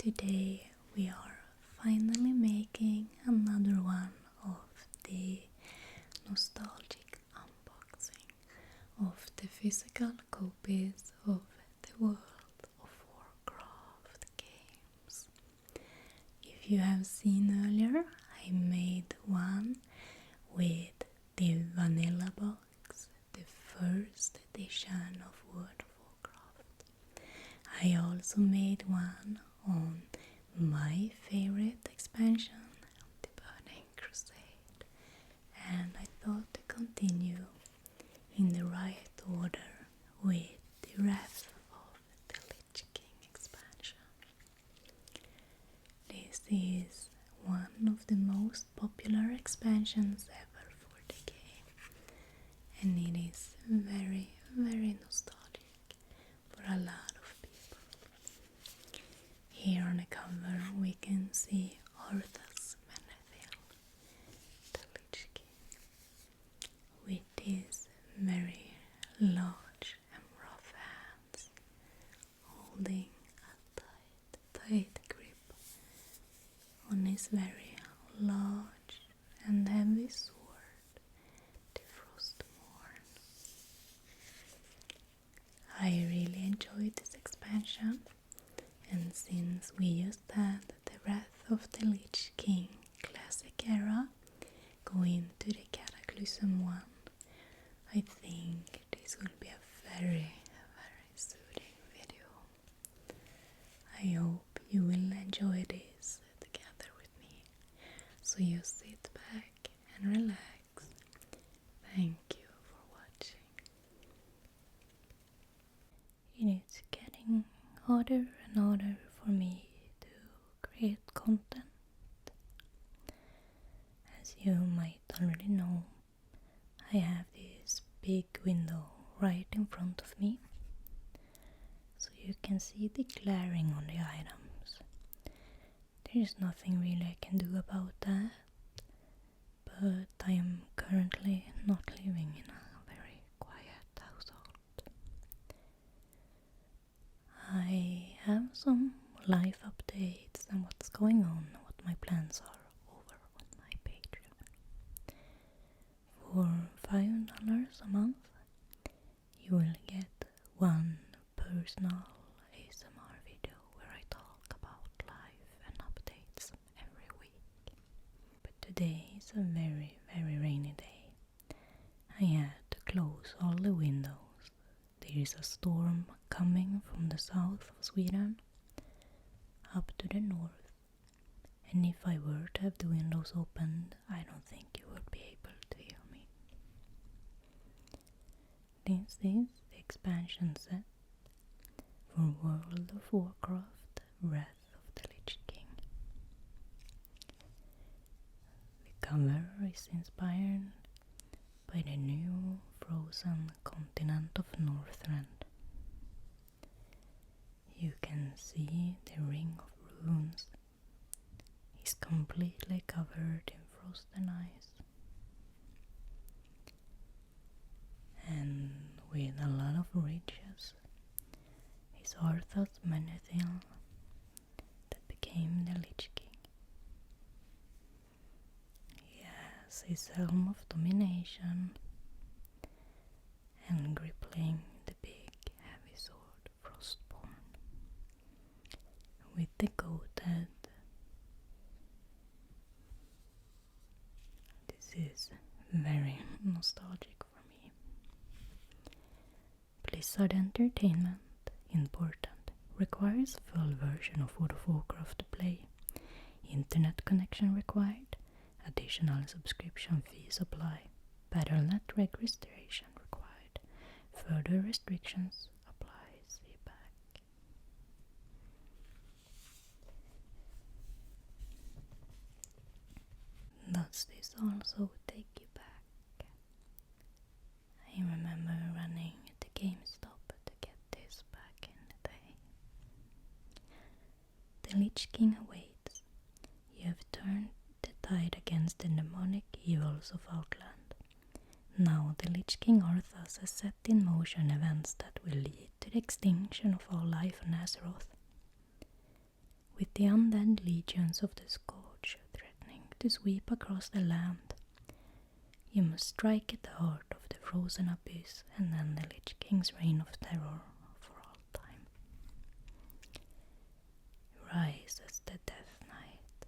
Today we are finally making another one of the nostalgic unboxing of the physical copies of the World of Warcraft games. If you have seen earlier, I made one with the vanilla box, the first edition of World of Warcraft. I also made one on my favorite expansion, the Burning Crusade, and I thought to continue in the right order with the Wrath of the Lich King expansion. This is one of the most popular expansions ever for the game, and it is very, very nostalgic for a lot of people. Here on the cover we can see Arthas Menethil, the Lich King, with his very large and rough hands, holding a tight grip on his very large and heavy sword, the Frostmourne. I really enjoyed this expansion, and since we just had the Wrath of the Lich King classic era go into the Cataclysm one, I think this will be a very, very soothing video. I hope you will enjoy this together with me. So you sit back and relax. Thank you for watching. It is getting harder and harder for me to create content. As you might already know, I have this big window right in front of me, so you can see the glaring on the items. There is nothing really I can do about that, but I am currently not living in a very quiet household. I have some life updates and what's going on, what my plans are over on my Patreon. For $5 a month, you will get one personal ASMR video where I talk about life and updates every week. But today is a very, very rainy day. I had to close all the windows. There is a storm coming from the south of Sweden up to the north, and if I were to have the windows opened, I don't think you would be able to hear me. This is the expansion set for World of Warcraft Wrath of the Lich King. The cover is inspired by the new frozen continent of Northrend. You can see the ring of runes is completely covered in frost and ice, and with a lot of ridges is Arthas Menethil that became the Lich King. He has his helm of domination and gripping the big heavy sword Frostborn with the goat head. This is very nostalgic for me. Blizzard Entertainment, important, requires full version of World of Warcraft to play. Internet connection required. Additional subscription fees apply. Battle.net registration required. Further restrictions apply. See back. Does this also take you back? I remember running to GameStop to get this back in the day. The Lich King awaits. You have turned the tide against the demonic evils of Outland. Now the Lich King Arthas has set in motion events that will lead to the extinction of all life on Azeroth. with the undead legions of the Scourge threatening to sweep across the land. You must strike at the heart of the frozen abyss and end the Lich King's reign of terror for all time. Rise as the Death Knight.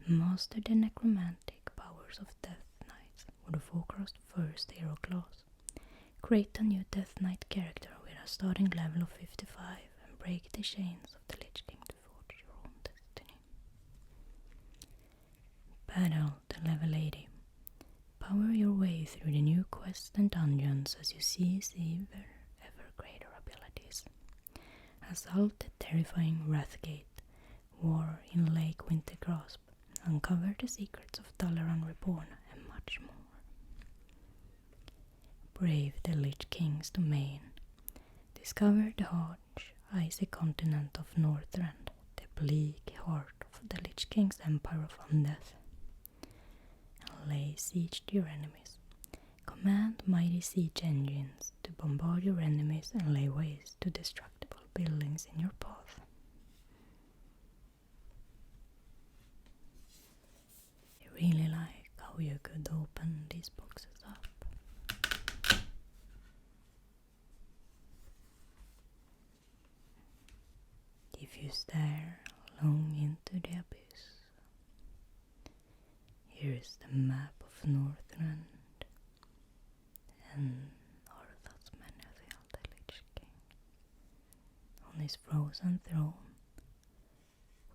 Master the necromantic powers of Death Knights, World of Warcraft's first hero class. Create a new Death Knight character with a starting level of 55 and break the chains of the Lich King to forge your own destiny. Battle to level 80. Power your way through the new quests and dungeons as you seize ever greater abilities. Assault the terrifying Wrathgate, war in Lake Wintergrasp, uncover the secrets of Dalaran Reborn, and much more. Brave the Lich King's domain. Discover the harsh, icy continent of Northrend, the bleak heart of the Lich King's empire of undeath. And lay siege to your enemies. Command mighty siege engines to bombard your enemies and lay waste to destructible buildings in your path. I really like how you could open these boxes up. If you stare long into the abyss, here is the map of Northrend and Arthur's many of the elder Lich King on his frozen throne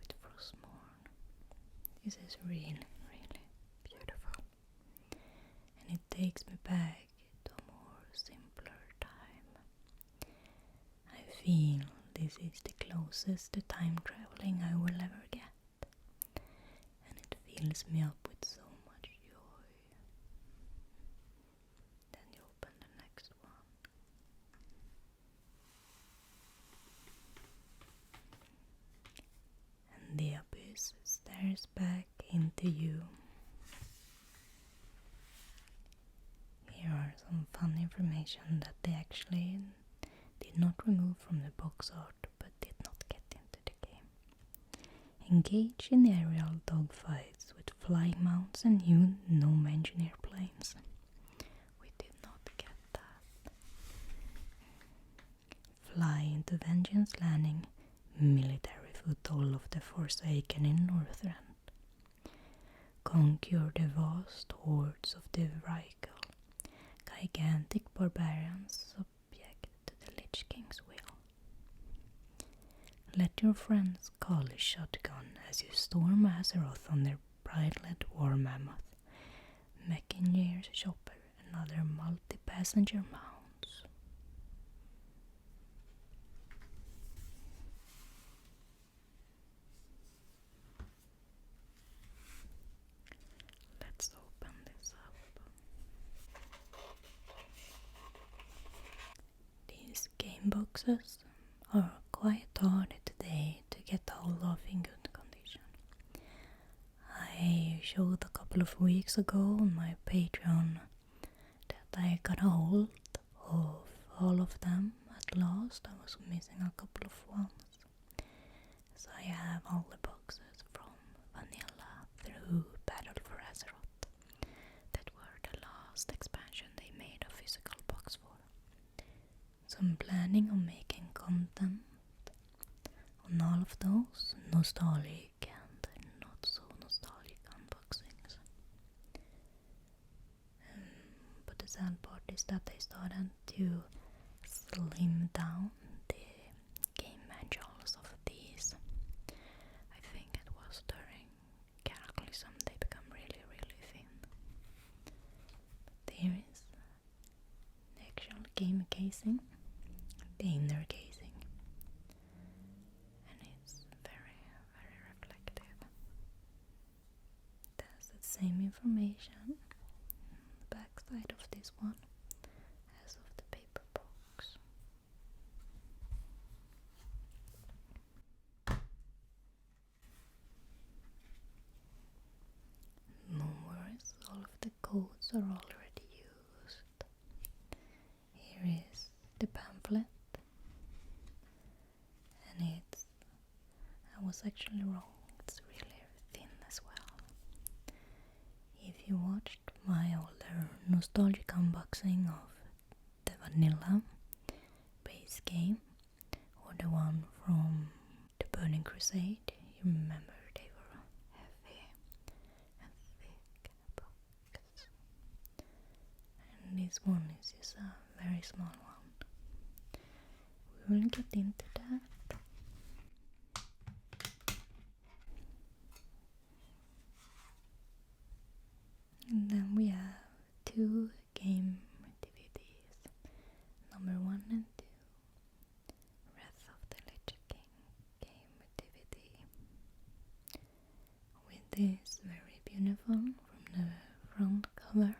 with Frostmourne. This is really, really beautiful, and it takes me back to a more simpler time. I feel this is the closest to time traveling I will ever get, and it fills me up with so much joy. Then you open the next one. And the abyss stares back into you. Here are some fun information that they actually did not remove from the box art but did not get into the game. Engage in aerial dogfights with flying mounts and new gnome engineer planes. We did not get that. Fly into Vengeance Landing, military foothold of the Forsaken in Northrend. Conquer the vast hordes of the Vrykul, gigantic barbarians subject to the Lich King's will. Let your friends call a shotgun as you storm Azeroth on their bridled war mammoth, Mechanier's chopper, and other multi-passenger mounts. Let's open this up. These game boxes are quite hard today to get hold of in good condition. I showed a couple of weeks ago on my Patreon that I got a hold of all of them at last. I was missing a couple of ones. So I have all the boxes from Vanilla through Battle for Azeroth that were the last expansion they made a physical box for. So I'm planning on making content on all of those nostalgic and not so nostalgic unboxings. But the sad part is that they started to slim down the game manuals of these. I think it was during Cataclysm they become really, really thin. But here is the actual game casing, the inner casing, and it's very, very reflective. It has the same information on the back side of this one as of the paper box. No worries, all of the codes are already used. Here is the pamphlet, and it's a was actually wrong. It's really thin as well. If you watched my older nostalgic unboxing of the vanilla base game or the one from the Burning Crusade, you remember they were heavy and thick books. And this one is just a very small one. We will get into that. And then we have 2 game DVDs, number 1 and 2, Wrath of the Lich King game DVD, with this very beautiful from the front cover,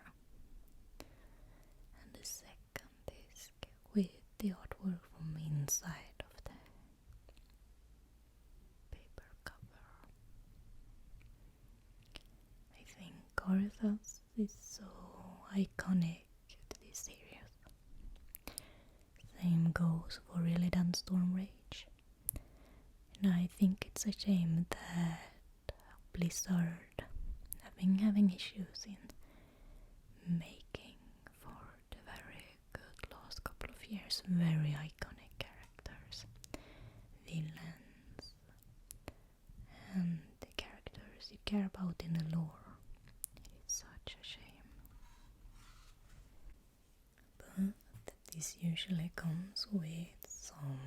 and the second disc with the artwork from inside of the paper cover. I think Arthas is so iconic to this series. Same goes for Illidan Stormrage. And I think it's a shame that Blizzard having issues in making for the very good last couple of years very iconic characters, villains, and the characters you care about in the lore. It's such a shame. But this usually comes with some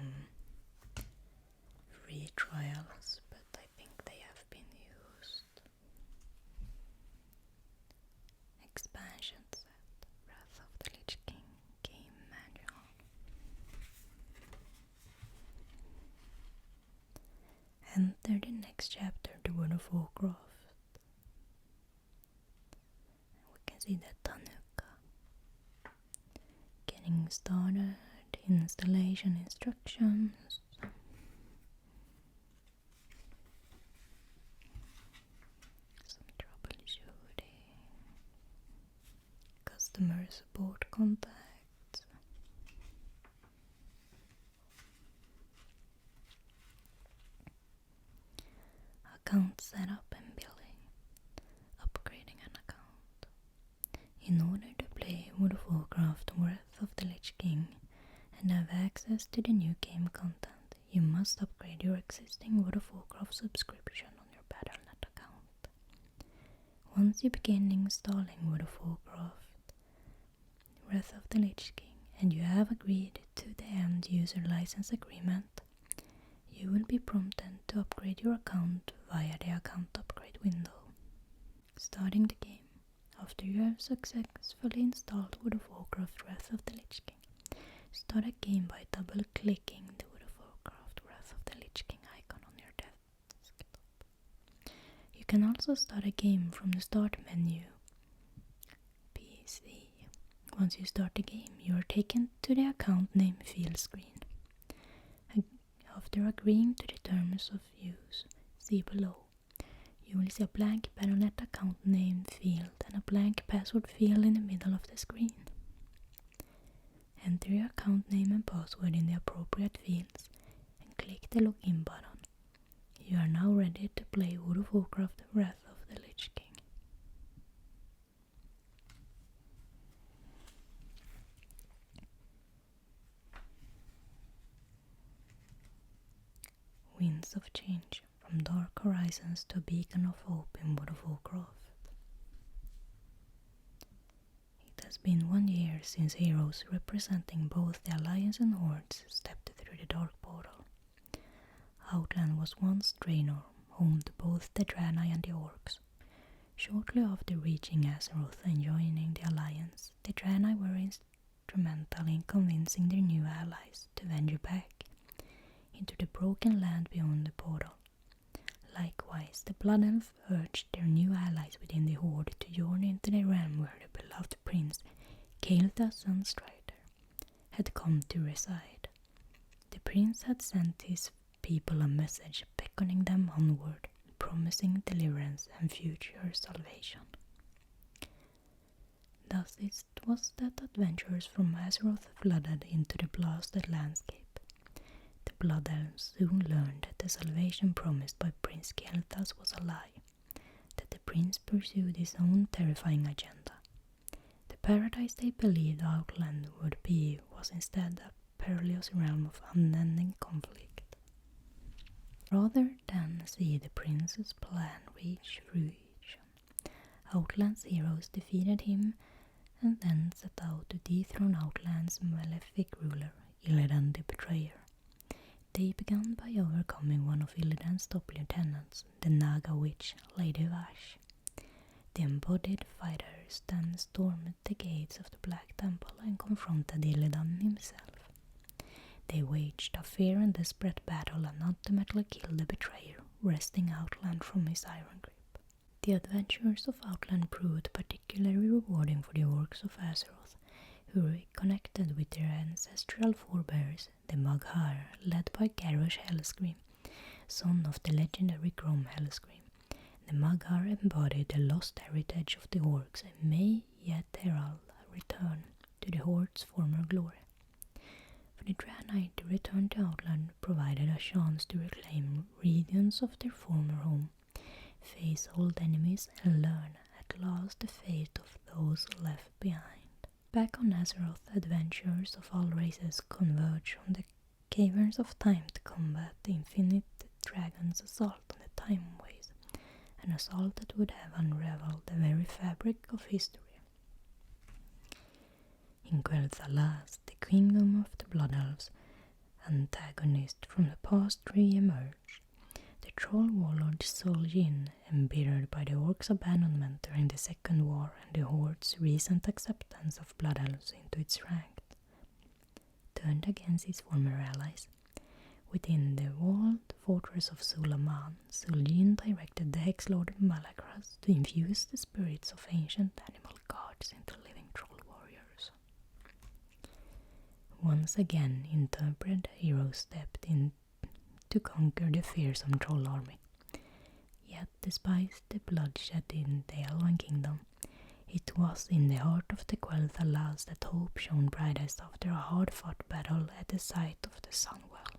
free trials, but I think they have been used. Expansion set, Wrath of the Lich King game manual. Enter the next chapter, the World of Warcraft. We can see the Tanuka. Getting started, installation instructions. Some troubleshooting. Customer support contacts. Account setup and billing. Upgrading an account. In order to play World of Warcraft Wrath of the Lich King and have access to the new game content, you must upgrade your existing World of Warcraft subscription on your Battle.net account. Once you begin installing World of Warcraft Wrath of the Lich King and you have agreed to the end user license agreement, you will be prompted to upgrade your account via the account upgrade window. Starting the game. After you have successfully installed World of Warcraft Wrath of the Lich King, start a game by double-clicking the World of Warcraft Wrath of the Lich King icon on your desktop. You can also start a game from the start menu, PC. Once you start the game, you are taken to the account name field screen. After agreeing to the terms of use, see below. You will see a blank Battle.net account name field and a blank password field in the middle of the screen. Enter your account name and password in the appropriate fields and click the login button. You are now ready to play World of Warcraft Wrath of the Lich King. Winds of Change. From dark horizons to a beacon of hope in World of Warcraft. It has been 1 year since heroes representing both the Alliance and Hordes stepped through the Dark Portal. Outland was once Draenor, home to both the Draenei and the Orcs. Shortly after reaching Azeroth and joining the Alliance, the Draenei were instrumental in convincing their new allies to venture back into the broken land beyond the portal. Likewise, the Blood Elf urged their new allies within the Horde to journey into the realm where the beloved prince, Kael'thas Sunstrider, had come to reside. The prince had sent his people a message beckoning them onward, promising deliverance and future salvation. Thus it was that adventurers from Azeroth flooded into the blasted landscape. The Blood Elves soon learned that the salvation promised by Prince Kel'Thas was a lie, that the prince pursued his own terrifying agenda. The paradise they believed Outland would be was instead a perilous realm of unending conflict. Rather than see the prince's plan reach fruition, Outland's heroes defeated him and then set out to dethrone Outland's malefic ruler, Illidan the Betrayer. They began by overcoming one of Illidan's top lieutenants, the Naga witch Lady Vash. The embodied fighters then stormed the gates of the Black Temple and confronted Illidan himself. They waged a fair and desperate battle and ultimately killed the betrayer, wresting Outland from his iron grip. The adventures of Outland proved particularly rewarding for the orcs of Azeroth, who reconnected with their ancestral forebears, the Mag'har, led by Garrosh Hellscream, son of the legendary Grom Hellscream. The Mag'har embodied the lost heritage of the orcs and may yet herald a return to the Horde's former glory. For the Draenei, the return to Outland provided a chance to reclaim regions of their former home, face old enemies, and learn at last the fate of those left behind. Back on Azeroth, adventurers of all races converge on the caverns of time to combat the Infinite Dragon's assault on the Time Ways, an assault that would have unraveled the very fabric of history. In Quel'Thalas, the kingdom of the Blood Elves, antagonist from the past re-emerged. The troll warlord Zul'jin, embittered by the orcs' abandonment during the Second War and the Horde's recent acceptance of Blood Elves into its ranks, turned against his former allies. Within the walled fortress of Sulaman, Zul'jin directed the Hexlord Malakras to infuse the spirits of ancient animal gods into living troll warriors. Once again, interpreted heroes stepped in to conquer the fearsome troll army. Yet, despite the bloodshed in the Elven Kingdom, it was in the heart of the Quel'Thalas that hope shone brightest after a hard-fought battle at the site of the Sunwell.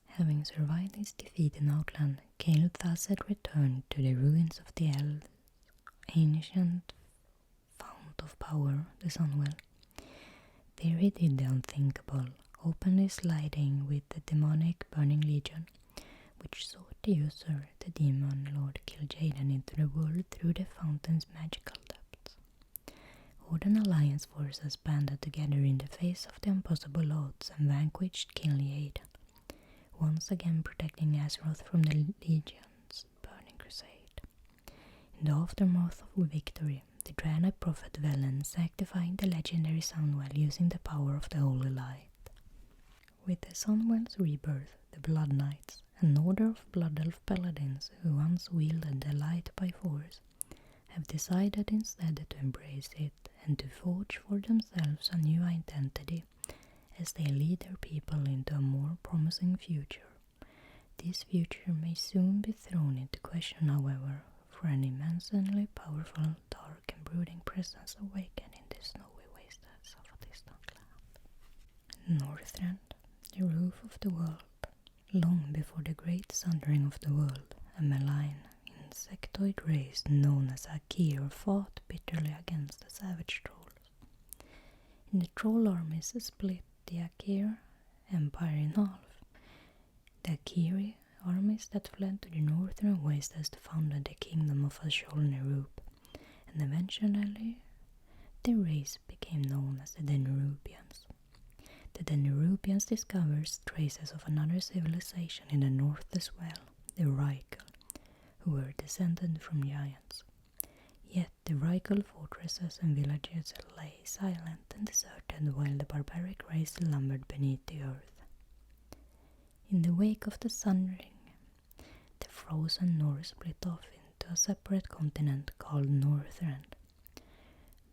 Having survived his defeat in Outland, Kel'Thas had returned to the ruins of the Elves' ancient fount of power, the Sunwell. There he did the unthinkable, openly sliding with the demonic Burning Legion, which sought to usurp the demon lord Kil'jaeden into the world through the fountain's magical depths. Horde and Alliance forces banded together in the face of the impossible odds and vanquished Kil'jaeden, once again protecting Azeroth from the Legion's Burning Crusade. In the aftermath of victory, the Draenei prophet Velen sanctified the legendary Sunwell using the power of the Holy Light. With the Sunwell's rebirth, the Blood Knights, an order of Blood Elf paladins who once wielded the light by force, have decided instead to embrace it and to forge for themselves a new identity as they lead their people into a more promising future. This future may soon be thrown into question, however, for an immensely powerful, dark and brooding presence awakened in the snowy wastes of a distant land. Northrend, the roof of the world. Long before the great sundering of the world, a malign insectoid race known as Akir fought bitterly against the savage trolls. In the troll armies split the Akir Empire in half. The Akiri armies that fled to the northern wastes founded the kingdom of Ashol-Nerup, and eventually the race became known as the Denerupians. The Denerupians discovered traces of another civilization in the north as well, the Rykel, who were descended from giants. Yet the Rykel fortresses and villages lay silent and deserted while the barbaric race lumbered beneath the earth. In the wake of the sundering, the frozen North split off into a separate continent called Northrend.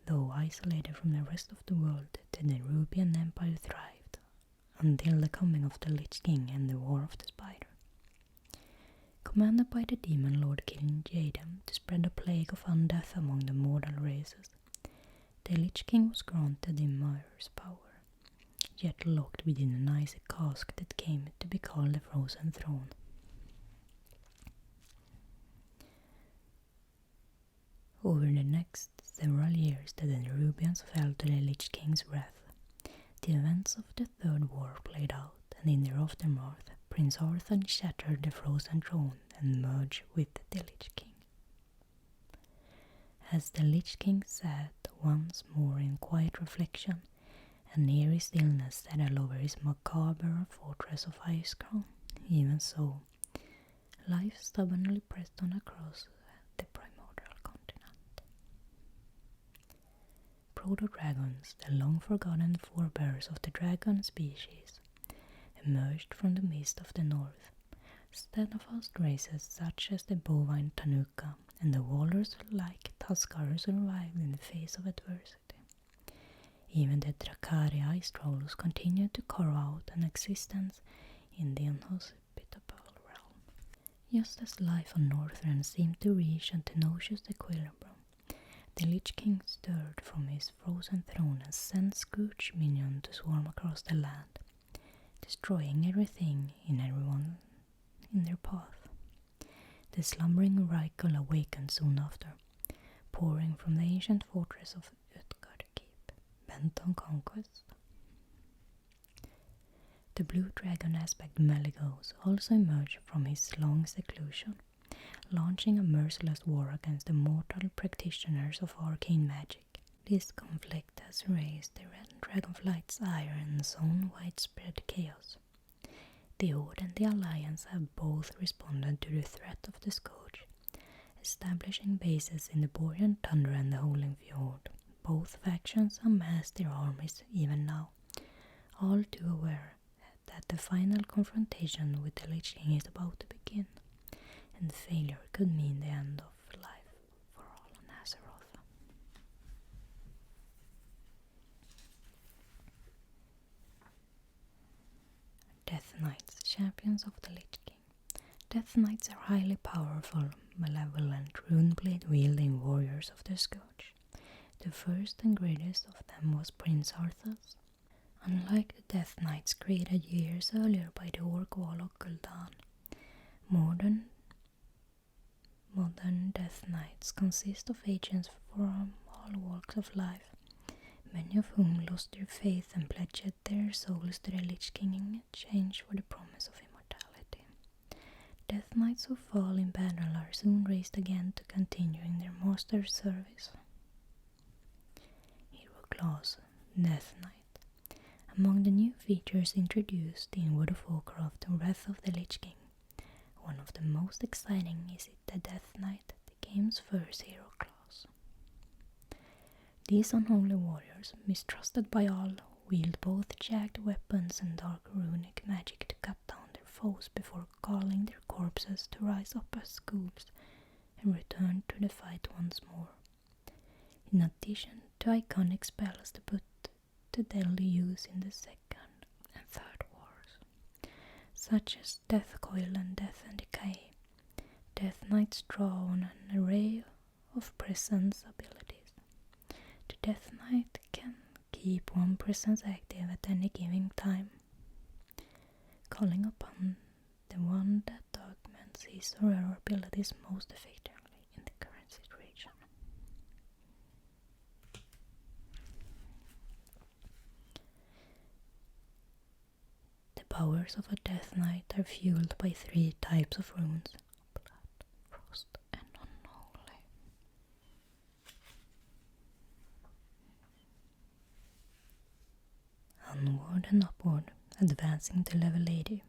Though isolated from the rest of the world, the Nerubian Empire thrived, until the coming of the Lich King and the War of the Spider. Commanded by the demon lord Kil'jaeden to spread a plague of undeath among the mortal races, the Lich King was granted immense power. yet locked within an icy cask that came to be called the Frozen Throne. Over the next several years the Nerubians fell to the Lich King's wrath. The events of the Third War played out, and in their aftermath, Prince Northrend shattered the Frozen Throne and merged with the Lich King. As the Lich King sat once more in quiet reflection, an eerie stillness settled over his macabre fortress of Ice Crown. Even so, life stubbornly pressed on across the primordial continent. Proto-dragons, the long-forgotten forebears of the dragon species, emerged from the mist of the north. Steadfast races such as the bovine Tanuka and the walrus-like Tuskar survived in the face of adversity. Even the Drakari ice trolls continued to carve out an existence in the inhospitable realm. Just as life on Northrend seemed to reach a tenacious equilibrium, the Lich King stirred from his frozen throne and sent Scourge minions to swarm across the land, destroying everything and everyone in their path. The slumbering Reichel awakened soon after, pouring from the ancient fortress of Utgard Keep, bent on conquest. The blue dragon aspect Maligos also emerged from his long seclusion, launching a merciless war against the mortal practitioners of arcane magic. This conflict has raised the red dragonflight's ire and sown widespread chaos. The Horde and the Alliance have both responded to the threat of the Scourge, establishing bases in the Borean Tundra and the Holy Fjord. Both factions amass their armies even now, all too aware that the final confrontation with the Lich King is about to begin, and failure could mean the end of life for all on Azeroth. Death Knights, champions of the Lich King. Death Knights are highly powerful, malevolent, runeblade-wielding warriors of the Scourge. The first and greatest of them was Prince Arthas. Unlike the Death Knights created years earlier by the Orc Warlock Gul'dan, modern Death Knights consist of agents from all walks of life, many of whom lost their faith and pledged their souls to the Lich King in exchange for the promise of immortality. Death Knights who fall in battle are soon raised again to continue in their master's service. Hero Class, Death Knight. Among the new features introduced in World of Warcraft and Wrath of the Lich King, one of the most exciting is the Death Knight, the game's first hero class. These unholy warriors, mistrusted by all, wield both jagged weapons and dark runic magic to cut down their foes before calling their corpses to rise up as schools and return to the fight once more. In addition to iconic spells to put to deadly use in the Second and Third Wars, such as Death Coil and Death and Decay, Death Knights draw on an array of presence abilities. The Death Knight can keep one presence active at any given time, calling upon the one that augments his or her abilities most effectively in the current situation. The powers of a Death Knight are fueled by 3 types of runes: Blood, Frost, and Unholy. Onward and upward, advancing to level 80.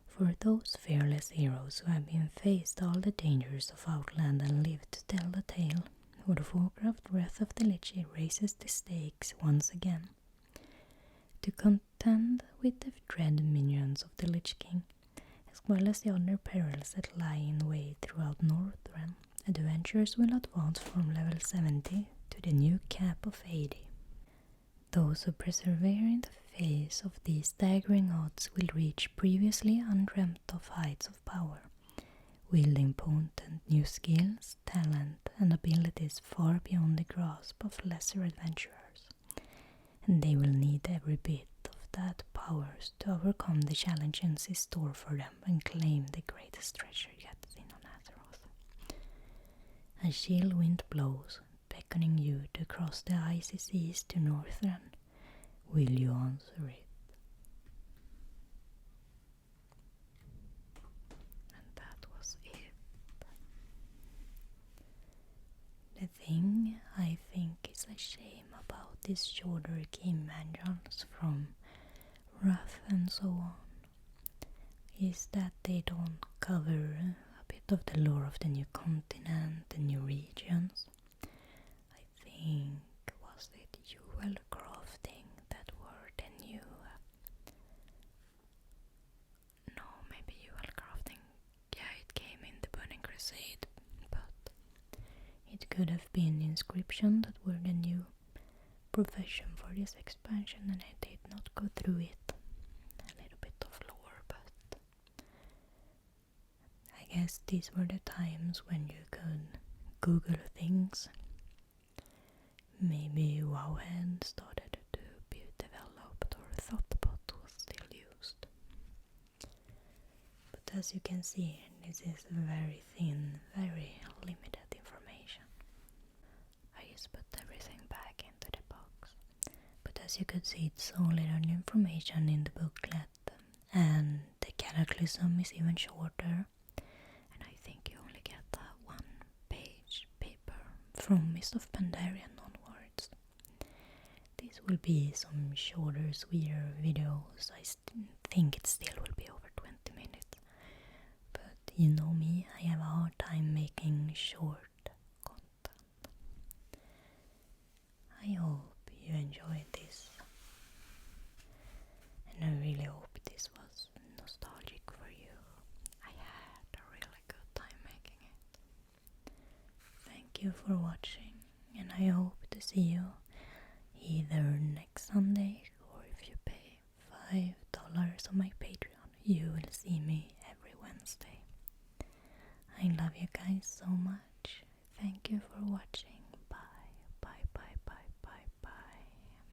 For those fearless heroes who have been faced all the dangers of Outland and lived to tell the tale, World of Warcraft Wrath of the Lich King raises the stakes once again. To contend with the dread minions of the Lich King, as well as the other perils that lie in the way throughout Northrend, adventurers will advance from level 70 to the new cap of 80. Those who persevere in the face of these staggering odds will reach previously undreamt of heights of power, wielding potent new skills, talent, and abilities far beyond the grasp of lesser adventurers, and they will need every bit of that powers to overcome the challenges in store for them and claim the greatest treasure yet seen on Azeroth. A chill wind blows, beckoning you to cross the icy seas to Northrend. Will you answer it? And that was it. The thing I think is a shame about these shorter game manuals from Wrath and so on is that they don't cover a bit of the lore of the new continent, the new regions. I think, was it jewel crafting that were the new... No, maybe jewel crafting. Yeah, it came in the Burning Crusade, but it could have been inscription that were the new profession for this expansion, and I did not go through it. A little bit of lore, but I guess these were the times when you could Google things. Maybe Wowhead started to be developed, or Thoughtbot was still used. But as you can see, this is very thin, very limited information. I just put everything back into the box. But as you could see, it's so little information in the booklet, and the cataclysm is even shorter. And I think you only get a one-page paper from Mist of Pandaria onwards. These will be some shorter, sweeter videos. I think it still will be over 20 minutes. But you know me, I have a hard time making short content. I hope you enjoyed this, and I really hope this was nostalgic for you. I had a really good time making it. Thank you for watching, and I hope to see you either next Sunday, or if you pay $5 on my Patreon, you will see me every Wednesday. I love you guys so much. Thank you for watching.